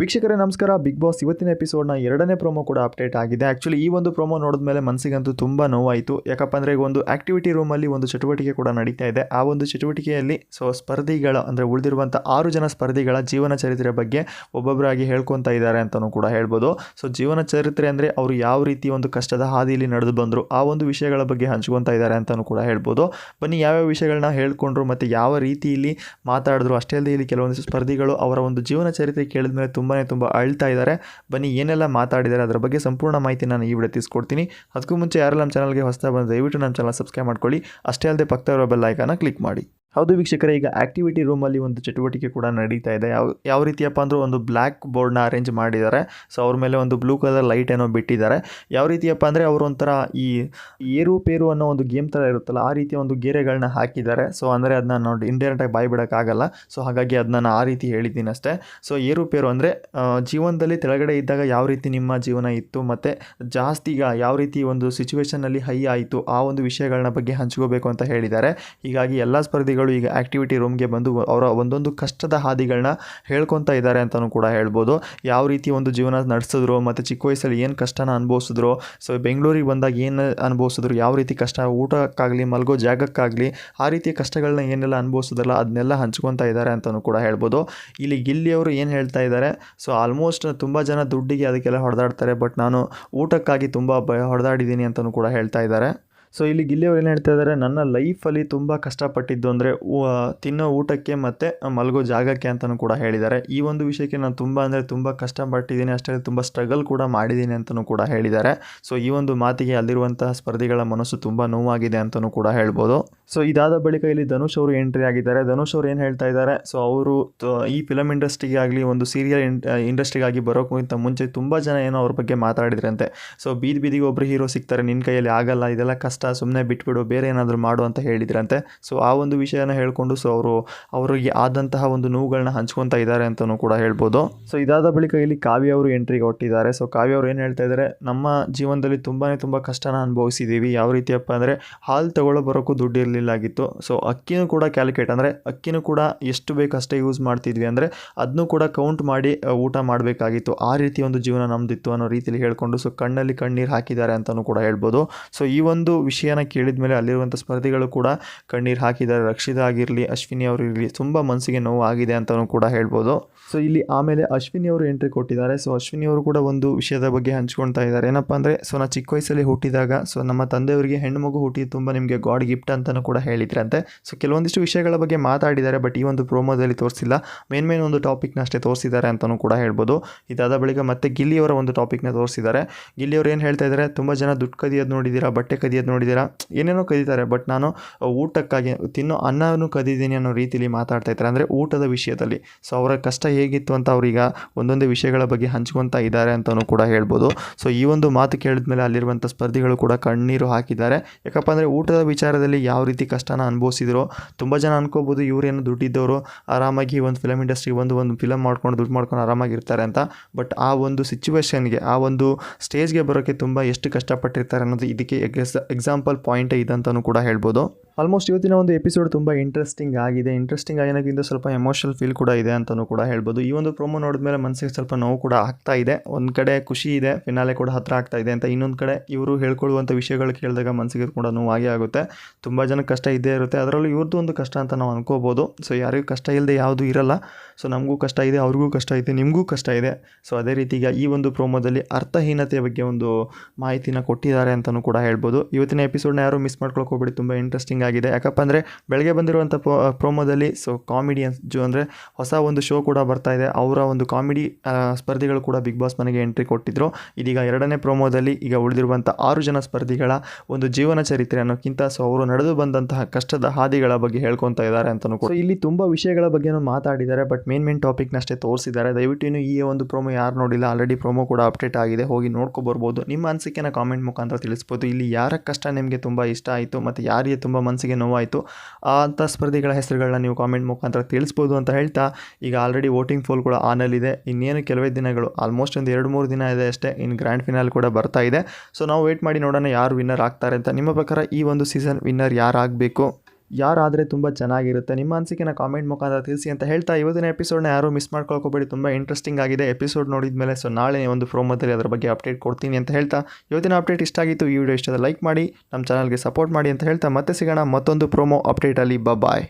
ವೀಕ್ಷಕರೇ ನಮಸ್ಕಾರ. Big boss ಇವತ್ತಿನ ಎಪಿಸೋಡ್ನ ಎರಡನೇ ಪ್ರೋಮೋ ಕೂಡ ಅಪ್ಡೇಟ್ ಆಗಿದೆ. ಆ್ಯಕ್ಚುಲಿ ಈ ಒಂದು ಪ್ರೋಮೋ ನೋಡಿದ್ಮೇಲೆ ಮನಸ್ಸಿಗಂತೂ ತುಂಬ ನೋವಾಯಿತು. ಯಾಕಪ್ಪ ಅಂದರೆ ಒಂದು ಆ್ಯಕ್ಟಿವಿಟಿ ರೂಮಲ್ಲಿ ಒಂದು ಚಟುವಟಿಕೆ ಕೂಡ ನಡೀತಾ ಇದೆ. ಆ ಒಂದು ಚಟುವಟಿಕೆಯಲ್ಲಿ ಸ್ಪರ್ಧಿಗಳ ಅಂದರೆ ಉಳಿದಿರುವಂಥ 6 ಜನ ಸ್ಪರ್ಧಿಗಳ ಜೀವನ ಚರಿತ್ರೆ ಬಗ್ಗೆ ಒಬ್ಬೊಬ್ಬರಾಗಿ ಹೇಳ್ಕೊತಾ ಇದ್ದಾರೆ ಅಂತಲೂ ಕೂಡ ಹೇಳ್ಬೋದು. ಜೀವನ ಚರಿತ್ರೆ ಅಂದರೆ ಅವರು ಯಾವ ರೀತಿ ಒಂದು ಕಷ್ಟದ ಹಾದಿಯಲ್ಲಿ ನಡೆದು ಬಂದರು, ಆ ಒಂದು ವಿಷಯಗಳ ಬಗ್ಗೆ ಹಂಚ್ಕೊತಾ ಇದ್ದಾರೆ ಅಂತಲೂ ಕೂಡ ಹೇಳ್ಬೋದು. ಬನ್ನಿ ಯಾವ್ಯಾವ ವಿಷಯಗಳನ್ನ ಹೇಳ್ಕೊಂಡ್ರು ಮತ್ತು ಯಾವ ರೀತಿಯಲ್ಲಿ ಮಾತಾಡಿದ್ರು. ಅಷ್ಟೇ ಅಲ್ಲದೆ ಇಲ್ಲಿ ಕೆಲವೊಂದಿಷ್ಟು ಸ್ಪರ್ಧಿಗಳು ಅವರ ಒಂದು ಜೀವನ ಚರಿತ್ರೆ ಕೇಳಿದ ಮೇಲೆ ತುಂಬ ಅಳ್ತಾ ಇದ್ದಾರೆ. ಬನ್ನಿ ಏನೆಲ್ಲ ಮಾತಾಡಿದ್ದಾರೆ ಅದರ ಬಗ್ಗೆ ಸಂಪೂರ್ಣ ಮಾಹಿತಿ ನಾನು ಈ ವಿಡಿಯೋ ತಿಳಿಸ್ಕೊಡ್ತೀನಿ. ಅದಕ್ಕೂ ಮುಂಚೆ ಯಾರೆಲ್ಲ ನಮ್ಮ ಚಾನಲ್ಗೆ ಹೊಸದಾಗಿ ಬಂದು ದಯವಿಟ್ಟು ನಮ್ಮ ಚಾನಲ್ ಸಬ್ಸ್ಕ್ರೈಬ್ ಮಾಡ್ಕೊಳ್ಳಿ. ಅಷ್ಟೇ ಅಲ್ಲದೆ ಪಕ್ಕದಲ್ಲಿರೋ ಬೆಲ್ ಐಕಾನ್ನ ಕ್ಲಿಕ್ ಮಾಡಿ. ಹೌದು ವೀಕ್ಷಕರೇ, ಈಗ ಆ್ಯಕ್ಟಿವಿಟಿ ರೂಮಲ್ಲಿ ಒಂದು ಚಟುವಟಿಕೆ ಕೂಡ ನಡೀತಾ ಇದೆ. ಯಾವ ರೀತಿಯಪ್ಪ ಅಂದ್ರೆ ಒಂದು ಬ್ಲ್ಯಾಕ್ ಬೋರ್ಡ್ನ ಅರೇಂಜ್ ಮಾಡಿದ್ದಾರೆ. ಅವ್ರ ಮೇಲೆ ಒಂದು ಬ್ಲೂ ಕಲರ್ ಲೈಟ್ ಏನೋ ಬಿಟ್ಟಿದ್ದಾರೆ. ಯಾವ ರೀತಿಯಪ್ಪ ಅಂದರೆ ಅವರು ಒಂಥರ ಈ ಏರುಪೇರು ಅನ್ನೋ ಒಂದು ಗೇಮ್ ಥರ ಇರುತ್ತಲ್ಲ, ಆ ರೀತಿಯ ಒಂದು ಗೆರೆಗಳನ್ನ ಹಾಕಿದ್ದಾರೆ. ಅಂದರೆ ಅದನ್ನ ನೋಡಿ ಇಂಡೈರೆಕ್ಟಾಗಿ ಬಾಯಿ ಬಿಡೋಕ್ಕಾಗಲ್ಲ. ಹಾಗಾಗಿ ಅದನ್ನ ಆ ರೀತಿ ಹೇಳಿದ್ದೀನಿ ಅಷ್ಟೇ. ಏರುಪೇರು ಅಂದರೆ ಜೀವನದಲ್ಲಿ ಕೆಳಗಡೆ ಇದ್ದಾಗ ಯಾವ ರೀತಿ ನಿಮ್ಮ ಜೀವನ ಇತ್ತು ಮತ್ತು ಜಾಸ್ತಿ ಈಗ ಯಾವ ರೀತಿ ಒಂದು ಸಿಚುವೇಷನಲ್ಲಿ ಹೈ ಆಯಿತು, ಆ ಒಂದು ವಿಷಯಗಳನ್ನ ಬಗ್ಗೆ ಹಂಚ್ಕೋಬೇಕು ಅಂತ ಹೇಳಿದ್ದಾರೆ. ಹೀಗಾಗಿ ಎಲ್ಲ ಸ್ಪರ್ಧಿಗಳು ಈಗ ಆ್ಯಕ್ಟಿವಿಟಿ ರೂಮ್ಗೆ ಬಂದು ಅವರ ಒಂದೊಂದು ಕಷ್ಟದ ಹಾದಿಗಳನ್ನ ಹೇಳ್ಕೊತಾ ಇದ್ದಾರೆ ಅಂತಲೂ ಕೂಡ ಹೇಳ್ಬೋದು. ಯಾವ ರೀತಿ ಒಂದು ಜೀವನ ನಡೆಸಿದ್ರು ಮತ್ತು ಚಿಕ್ಕ ವಯಸ್ಸಲ್ಲಿ ಏನು ಕಷ್ಟನ ಅನುಭವಿಸಿದ್ರು, ಬೆಂಗಳೂರಿಗೆ ಬಂದಾಗ ಏನು ಅನುಭವಿಸಿದ್ರು, ಯಾವ ರೀತಿ ಕಷ್ಟ ಊಟಕ್ಕಾಗಲಿ ಮಲಗೋ ಜಾಗಕ್ಕಾಗಲಿ ಆ ರೀತಿಯ ಕಷ್ಟಗಳನ್ನ ಏನೆಲ್ಲ ಅನುಭವಿಸಿದ್ರಲ್ಲ ಅದನ್ನೆಲ್ಲ ಹಂಚ್ಕೊತಾ ಇದ್ದಾರೆ ಅಂತಲೂ ಕೂಡ ಹೇಳ್ಬೋದು. ಇಲ್ಲಿ ಗಿಲ್ಲಿಯವರು ಏನು ಹೇಳ್ತಾ ಇದ್ದಾರೆ, ಆಲ್ಮೋಸ್ಟ್ ತುಂಬ ಜನ ದುಡ್ಡಿಗೆ ಅದಕ್ಕೆಲ್ಲ ಹೊಡೆದಾಡ್ತಾರೆ, ಬಟ್ ನಾನು ಊಟಕ್ಕಾಗಿ ತುಂಬ ಹೊಡೆದಾಡಿದ್ದೀನಿ ಅಂತಲೂ ಕೂಡ ಹೇಳ್ತಾ ಇದ್ದಾರೆ. ಇಲ್ಲಿ ಗಿಲ್ಲಿಯವರು ಏನು ಹೇಳ್ತಾ ಇದ್ದಾರೆ, ನನ್ನ ಲೈಫಲ್ಲಿ ತುಂಬ ಕಷ್ಟಪಟ್ಟಿದ್ದು ಅಂದರೆ ತಿನ್ನೋ ಊಟಕ್ಕೆ ಮತ್ತು ಮಲಗೋ ಜಾಗಕ್ಕೆ ಅಂತಲೂ ಕೂಡ ಹೇಳಿದ್ದಾರೆ. ಈ ಒಂದು ವಿಷಯಕ್ಕೆ ನಾನು ತುಂಬ ಕಷ್ಟಪಟ್ಟಿದ್ದೀನಿ, ಅಷ್ಟೇ ತುಂಬ ಸ್ಟ್ರಗಲ್ ಕೂಡ ಮಾಡಿದ್ದೀನಿ ಅಂತಲೂ ಕೂಡ ಹೇಳಿದ್ದಾರೆ. ಈ ಒಂದು ಮಾತಿಗೆ ಅಲ್ಲಿರುವಂತಹ ಸ್ಪರ್ಧಿಗಳ ಮನಸ್ಸು ತುಂಬ ನೋವಾಗಿದೆ ಅಂತಲೂ ಕೂಡ ಹೇಳ್ಬೋದು. ಇದಾದ ಬಳಿಕ ಇಲ್ಲಿ ಧನುಷ್ ಅವರು ಎಂಟ್ರಿ ಆಗಿದ್ದಾರೆ. ಧನುಷ್ ಅವರು ಏನು ಹೇಳ್ತಾ ಇದ್ದಾರೆ, ಅವರು ಈ ಫಿಲಮ್ ಇಂಡಸ್ಟ್ರಿಗೆ ಆಗಲಿ ಒಂದು ಸೀರಿಯಲ್ ಇಂಡಸ್ಟ್ರಿಗಾಗಿ ಬರೋಕ್ಕಿಂತ ಮುಂಚೆ ತುಂಬ ಜನ ಏನೋ ಅವ್ರ ಬಗ್ಗೆ ಮಾತಾಡಿದ್ರಂತೆ. ಬೀದಿಗೆ ಒಬ್ಬರು ಹೀರೋ ಸಿಗ್ತಾರೆ, ನಿನ್ನ ಕೈಯಲ್ಲಿ ಆಗಲ್ಲ, ಇದೆಲ್ಲ ಕಷ್ಟ, ಸುಮ್ಮನೆ ಬಿಟ್ಬಿಡು, ಬೇರೆ ಏನಾದರೂ ಮಾಡು ಅಂತ ಹೇಳಿದ್ರಂತೆ. ಆ ಒಂದು ವಿಷಯನ ಹೇಳ್ಕೊಂಡು ಅವರಿಗೆ ಆದಂತಹ ಒಂದು ನೋವುಗಳನ್ನ ಹಂಚ್ಕೊತಾ ಇದ್ದಾರೆ ಅಂತಲೂ ಕೂಡ ಹೇಳ್ಬೋದು. ಇದಾದ ಬಳಿಕ ಇಲ್ಲಿ ಕಾವ್ಯ ಅವರು ಎಂಟ್ರಿಗೆ ಹೊಟ್ಟಿದ್ದಾರೆ. ಕಾವ್ಯ ಅವರು ಏನು ಹೇಳ್ತಾ ಇದ್ದಾರೆ, ನಮ್ಮ ಜೀವನದಲ್ಲಿ ತುಂಬ ಕಷ್ಟನ ಅನುಭವಿಸಿದ್ದೀವಿ. ಯಾವ ರೀತಿಯಪ್ಪ ಅಂದರೆ ಹಾಲು ತಗೊಳ್ಳೋ ಬರೋಕ್ಕೂ ದುಡ್ಡು ಇರಲಿಲ್ಲಾಗಿತ್ತು. ಅಕ್ಕಿನೂ ಕೂಡ ಕ್ಯಾಲ್ಕುಲೇಟ್ ಅಂದರೆ ಅಕ್ಕಿನೂ ಕೂಡ ಎಷ್ಟು ಬೇಕು ಅಷ್ಟೇ ಯೂಸ್ ಮಾಡ್ತಿದ್ವಿ, ಅಂದರೆ ಅದನ್ನೂ ಕೂಡ ಕೌಂಟ್ ಮಾಡಿ ಊಟ ಮಾಡಬೇಕಾಗಿತ್ತು. ಆ ರೀತಿ ಒಂದು ಜೀವನ ನಮ್ಮದಿತ್ತು ಅನ್ನೋ ರೀತಿಯಲ್ಲಿ ಹೇಳ್ಕೊಂಡು ಕಣ್ಣಲ್ಲಿ ಕಣ್ಣೀರು ಹಾಕಿದ್ದಾರೆ ಅಂತಲೂ ಕೂಡ ಹೇಳ್ಬೋದು. ಈ ಒಂದು ವಿಷಯನ ಕೇಳಿದ ಮೇಲೆ ಅಲ್ಲಿರುವಂಥ ಸ್ಪರ್ಧಿಗಳು ಕೂಡ ಕಣ್ಣೀರು ಹಾಕಿದ್ದಾರೆ. ರಕ್ಷಿತಾ ಆಗಿರಲಿ, ಅಶ್ವಿನಿ ಅವರು ಇರಲಿ, ತುಂಬ ಮನಸ್ಸಿಗೆ ನೋವು ಆಗಿದೆ ಅಂತಲೂ ಕೂಡ ಹೇಳ್ಬೋದು. ಇಲ್ಲಿ ಆಮೇಲೆ ಅಶ್ವಿನಿ ಅವರು ಎಂಟ್ರಿ ಕೊಟ್ಟಿದ್ದಾರೆ. ಅಶ್ವಿನಿ ಅವರು ಕೂಡ ಒಂದು ವಿಷಯದ ಬಗ್ಗೆ ಹಂಚ್ಕೊಳ್ತಾ ಇದ್ದಾರೆ. ಏನಪ್ಪ ಅಂದರೆ ನಾ ಚಿಕ್ಕ ವಯಸ್ಸಲ್ಲಿ ಹುಟ್ಟಿದಾಗ ನಮ್ಮ ತಂದೆಯವರಿಗೆ ಹೆಣ್ಣು ಮಗು ಹುಟ್ಟಿದ್ದು ತುಂಬ ನಿಮಗೆ ಗಾಡ್ ಗಿಫ್ಟ್ ಅಂತಲೂ ಕೂಡ ಹೇಳಿದ್ರಂತೆ. ಕೆಲವೊಂದಿಷ್ಟು ವಿಷಯಗಳ ಬಗ್ಗೆ ಮಾತಾಡಿದ್ದಾರೆ, ಬಟ್ ಈ ಒಂದು ಪ್ರೋಮೋದಲ್ಲಿ ತೋರಿಸಿಲ್ಲ. ಮೇನ್ ಒಂದು ಟಾಪಿಕ್ನ ಅಷ್ಟೇ ತೋರಿಸಿದ್ದಾರೆ ಅಂತಲೂ ಕೂಡ ಹೇಳ್ಬೋದು. ಇದಾದ ಬಳಿಕ ಮತ್ತೆ ಗಿಲ್ಲಿಯವರ ಒಂದು ಟಾಪಿಕ್ನ ತೋರಿಸಿದ್ದಾರೆ. ಗಿಲ್ಲಿಯವರು ಏನು ಹೇಳ್ತಾ ಇದ್ದಾರೆ, ತುಂಬ ಜನ ದುಡ್ಡು ಕದಿಯೋದು ನೋಡಿದ್ದೀರಾ, ಬಟ್ಟೆ ಕದಿಯೋದು ನೋಡಿದ್ದೀರಾ, ಏನೇನೋ ಕದೀತಾರೆ, ಬಟ್ ನಾನು ಊಟಕ್ಕಾಗಿ ತಿನ್ನೋ ಅನ್ನನೂ ಕದಿದ್ದೀನಿ ಅನ್ನೋ ರೀತಿಯಲ್ಲಿ ಮಾತಾಡ್ತಾ ಇದ್ದಾರೆ. ಅಂದರೆ ಊಟದ ವಿಷಯದಲ್ಲಿ ಅವರ ಕಷ್ಟ ಹೇಗಿತ್ತು ಅಂತ ಅವ್ರೀಗ ಒಂದೊಂದೇ ವಿಷಯಗಳ ಬಗ್ಗೆ ಹಂಚ್ಕೊತಾ ಇದ್ದಾರೆ ಅಂತಲೂ ಕೂಡ ಹೇಳ್ಬೋದು. ಈ ಒಂದು ಮಾತು ಕೇಳಿದ ಮೇಲೆ ಅಲ್ಲಿರುವಂಥ ಸ್ಪರ್ಧಿಗಳು ಕೂಡ ಕಣ್ಣೀರು ಹಾಕಿದ್ದಾರೆ. ಯಾಕಪ್ಪ ಅಂದರೆ ಊಟದ ವಿಚಾರದಲ್ಲಿ ಯಾವ ರೀತಿ ಕಷ್ಟನ ಅನುಭವಿಸಿದ್ರು. ತುಂಬ ಜನ ಅನ್ಕೋಬೋದು ಇವರೇನು ದುಡ್ಡಿದ್ದವರು ಆರಾಮಾಗಿ ಒಂದು ಫಿಲಮ್ ಇಂಡಸ್ಟ್ರಿಗೆ ಒಂದು ಫಿಲಮ್ ಮಾಡ್ಕೊಂಡು ದುಡ್ಡು ಮಾಡ್ಕೊಂಡು ಆರಾಮಾಗಿರ್ತಾರೆ ಅಂತ, ಬಟ್ ಆ ಒಂದು ಸಿಚುವೇಶನ್ಗೆ ಆ ಒಂದು ಸ್ಟೇಜ್ಗೆ ಬರೋಕ್ಕೆ ತುಂಬ ಎಷ್ಟು ಕಷ್ಟಪಟ್ಟಿರ್ತಾರೆ ಅನ್ನೋದು ಇದಕ್ಕೆ ಎಕ್ಸಾಂಪಲ್ ಪಾಯಿಂಟೇ ಇದಂತಲೂ ಕೂಡ ಹೇಳ್ಬೋದು. ಆಲ್ಮೋಸ್ಟ್ ಇವತ್ತಿನ ಒಂದು ಎಪಿಸೋಡ್ ತುಂಬ ಇಂಟ್ರೆಸ್ಟಿಂಗ್ ಆಗಿದೆ. ಇಂಟ್ರೆಸ್ಟಿಂಗ್ ಆಗಿರೋಕ್ಕಿಂತ ಸ್ವಲ್ಪ ಎಮೋಷನಲ್ ಫೀಲ್ ಕೂಡ ಇದೆ ಅಂತಲೂ ಕೂಡ ಹೇಳ್ಬೋದು. ಈ ಒಂದು ಪ್ರೋಮೋ ನೋಡಿದ್ಮೇಲೆ ಮನಸ್ಸಿಗೆ ಸ್ವಲ್ಪ ನೋವು ಕೂಡ ಆಗ್ತಾ ಇದೆ. ಒಂದು ಕಡೆ ಖುಷಿ ಇದೆ, ಫಿನಾಲೆ ಕೂಡ ಹತ್ರ ಆಗ್ತಾ ಇದೆ ಅಂತ, ಇನ್ನೊಂದು ಕಡೆ ಇವರು ಹೇಳ್ಕೊಳ್ಳುವಂಥ ವಿಷಯಗಳು ಕೇಳಿದಾಗ ಮನಸ್ಸಿಗೆ ಕೂಡ ನೋವಾಗೇ ಆಗುತ್ತೆ. ತುಂಬ ಜನಕ್ಕೆ ಕಷ್ಟ ಇದ್ದೇ ಇರುತ್ತೆ, ಅದರಲ್ಲೂ ಇವ್ರದ್ದು ಒಂದು ಕಷ್ಟ ಅಂತ ನಾವು ಅನ್ಕೋಬೋದು. ಯಾರಿಗೂ ಕಷ್ಟ ಇಲ್ಲದೆ ಯಾವುದೂ ಇರಲ್ಲ. ನಮಗೂ ಕಷ್ಟ ಇದೆ, ಅವ್ರಿಗೂ ಕಷ್ಟ ಇದೆ, ನಿಮಗೂ ಕಷ್ಟ ಇದೆ. ಅದೇ ರೀತಿ ಈಗ ಈ ಒಂದು ಪ್ರೋಮೋದಲ್ಲಿ ಅರ್ಥಹೀನತೆಯ ಬಗ್ಗೆ ಒಂದು ಮಾಹಿತಿನ ಕೊಟ್ಟಿದ್ದಾರೆ ಅಂತಲೂ ಕೂಡ ಹೇಳ್ಬೋದು. ಇವತ್ತಿನ ಎಪಿಸೋಡ್ನ ಯಾರು ಮಿಸ್ ಮಾಡ್ಕೊಳಕ್ಕೆ ಹೋಗ್ಬಿಡಿ, ತುಂಬ ಇಂಟ್ರೆಸ್ಟಿಂಗ್ ಆಗಿದೆ. ಯಾಕಪ್ಪ ಅಂದರೆ ಬೆಳಗ್ಗೆ ಬಂದಿರುವಂಥ ಪ್ರೋಮೋದಲ್ಲಿ ಕಾಮಿಡಿಯನ್ಸ್ ಅಂದರೆ ಹೊಸ ಒಂದು ಶೋ ಕೂಡ ಬರ್ತಾ ಇದೆ. ಅವರ ಒಂದು ಕಾಮಿಡಿ ಸ್ಪರ್ಧಿಗಳು ಕೂಡ ಬಿಗ್ ಬಾಸ್ ಮನೆಗೆ ಎಂಟ್ರಿ ಕೊಟ್ಟಿದ್ರು. ಇದೀಗ ಎರಡನೇ ಪ್ರೋಮೋದಲ್ಲಿ ಈಗ ಉಳಿದಿರುವಂಥ 6 ಜನ ಸ್ಪರ್ಧಿಗಳ ಒಂದು ಜೀವನ ಚರಿತ್ರೆ ಅನ್ನೋಕ್ಕಿಂತ ಅವರು ನಡೆದು ಬಂದಂತಹ ಕಷ್ಟದ ಹಾದಿಗಳ ಬಗ್ಗೆ ಹೇಳ್ಕೊತಾ ಇದ್ದಾರೆ ಅಂತಲೂ ಕೂಡ. ಇಲ್ಲಿ ತುಂಬ ವಿಷಯಗಳ ಬಗ್ಗೆ ಮಾತಾಡಿದ್ದಾರೆ, ಬಟ್ ಮೇನ್ ಟಾಪಿಕ್ನ ಅಷ್ಟೇ ತೋರಿಸಿದ್ದಾರೆ. ದಯವಿಟ್ಟು ಇನ್ನು ಈ ಒಂದು ಪ್ರೋಮೋ ಯಾರು ನೋಡಿಲ್ಲ, ಆಲ್ರೆಡಿ ಪ್ರೋಮೋ ಕೂಡ ಅಪ್ಡೇಟ್ ಆಗಿದೆ, ಹೋಗಿ ನೋಡ್ಕೊಬರ್ಬೋದು. ನಿಮ್ಮ ಅನಿಸಿಕೆನ ಕಾಮೆಂಟ್ ಮುಖಾಂತರ ತಿಳಿಸ್ಬೋದು. ಇಲ್ಲಿ ಯಾರ ಕಷ್ಟ ನಿಮಗೆ ತುಂಬ ಇಷ್ಟ ಆಯಿತು ಮತ್ತು ಯಾರಿಗೆ ತುಂಬ ಮನಸ್ಸಿಗೆ ನೋವಾಯಿತು ಅಂಥ ಸ್ಪರ್ಧಿಗಳ ಹೆಸರುಗಳನ್ನ ನೀವು ಕಾಮೆಂಟ್ ಮುಖಾಂತರ ತಿಳಿಸ್ಬೋದು ಅಂತ ಹೇಳ್ತಾ, ಈಗ ಆಲ್ರೆಡಿ ವೋಟಿಂಗ್ ಪೋಲ್ ಕೂಡ ಆನಲ್ಲಿದೆ. ಇನ್ನೇನು ಕೆಲವೇ ದಿನಗಳು, ಆಲ್ಮೋಸ್ಟ್ ಒಂದು 2-3 ದಿನ ಇದೆ ಅಷ್ಟೇ, ಇನ್ನು ಗ್ರ್ಯಾಂಡ್ ಫಿನಾಲ್ ಕೂಡ ಬರ್ತಾ ಇದೆ. ನಾವು ವೇಟ್ ಮಾಡಿ ನೋಡೋಣ ಯಾರು ವಿನ್ನರ್ ಆಗ್ತಾರೆ ಅಂತ. ನಿಮ್ಮ ಪ್ರಕಾರ ಈ ಒಂದು ಸೀಸನ್ ವಿನ್ನರ್ ಯಾರಾಗಬೇಕು? ಯಾರಾದರೆ ತುಂಬ ಚೆನ್ನಾಗಿರುತ್ತೆ. ನಿಮ್ಮ ಅನಿಸಿಕೆನ ಕಾಮೆಂಟ್ ಮುಖಾಂತರ ತಿಳಿಸಿ ಅಂತ ಹೇಳ್ತಾ ಇವತ್ತಿನ ಎಪಿಸೋಡ್ನ ಯಾರೂ ಮಿಸ್ ಮಾಡ್ಕೊಳ್ಕೋಬೇಡಿ. ತುಂಬ ಇಂಟ್ರೆಸ್ಟಿಂಗ್ ಆಗಿದೆ ಎಪಿಸೋಡ್ ನೋಡಿದ ಮೇಲೆ. ಸೊ ನಾಳೆ ಒಂದು ಪ್ರೋಮೋದಲ್ಲಿ ಅದರ ಬಗ್ಗೆ ಅಪ್ಡೇಟ್ ಕೊಡ್ತೀನಿ ಅಂತ ಹೇಳ್ತಾ ಇವತ್ತಿನ ಅಪ್ಡೇಟ್ ಇಷ್ಟ ಆಗಿತ್ತು. ಈ ವಿಡಿಯೋ ಇಷ್ಟದ ಲೈಕ್ ಮಾಡಿ, ನಮ್ಮ ಚಾನಲ್ಗೆ ಸಪೋರ್ಟ್ ಮಾಡಿ ಅಂತ ಹೇಳ್ತಾ ಮತ್ತೆ ಸಿಗೋಣ ಮತ್ತೊಂದು ಪ್ರೋಮೋ ಅಪ್ಡೇಟಲ್ಲಿ. ಬಾಯ್.